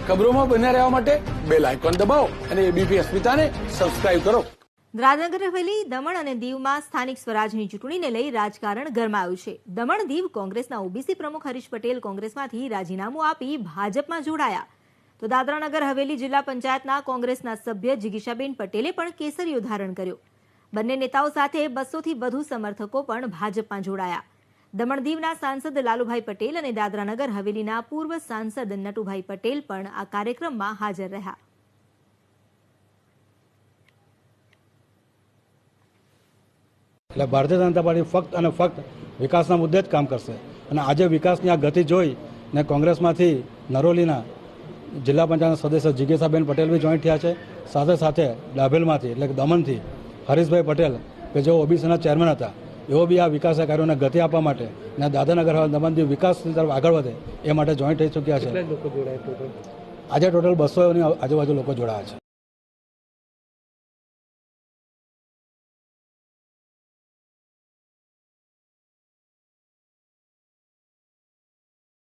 ખબરોમાં બન્યા રહેવા માટે બેલ આઇકોન દબાવો અને એબીપી અસ્મિતાને સબસ્ક્રાઇબ કરો. દાદરાનગર હવેલી, દમણ અને દીવમાં સ્થાનિક સ્વરાજની ચૂંટણીને લઈ રાજકારણ ગરમાયું છે. દમણ દીવ કોંગ્રેસના ઓબીસી પ્રમુખ હરીશ પટેલ કોંગ્રેસમાંથી રાજીનામું આપી ભાજપમાં જોડાયા. તો દાદરાનગર હવેલી જિલ્લા પંચાયતના કોંગ્રેસના સભ્ય જિગીશાબેન પટેલે પણ કેસરીયો ધારણ કર્યો. બંને નેતાઓ સાથે 200 થી વધુ સમર્થકો પણ ભાજપમાં જોડાયા. દમણ દીવના સાંસદ લાલુભાઈ પટેલ અને દાદરાનગર હવેલીના પૂર્વ સાંસદ નટુભાઈ પટેલ પણ આ કાર્યક્રમમાં હાજર રહ્યા. એટલે ભારતીય જનતા પાર્ટી ફક્ત અને ફક્ત વિકાસના મુદ્દે જ કામ કરશે. અને આજે વિકાસની આ ગતિ જોઈ ને કોંગ્રેસમાંથી નરોલીના જિલ્લા પંચાયતના સદસ્ય જિગીશાબેન પટેલ બી જોઈન્ટ થયા છે. સાથે સાથે ડાભેલમાંથી એટલે કે દમણથી હરીશભાઈ પટેલ કે જેઓ ઓબીસીના ચેરમેન હતા, એઓ બી આ વિકાસ કાર્યોને ગતિ આપવા માટે અને દાદરાનગર દમણ દીવ વિકાસની તરફ આગળ વધે એ માટે જોઈન્ટ થઈ ચૂક્યા છે. આજે ટોટલ 200 ની આજુબાજુ લોકો જોડાયા છે.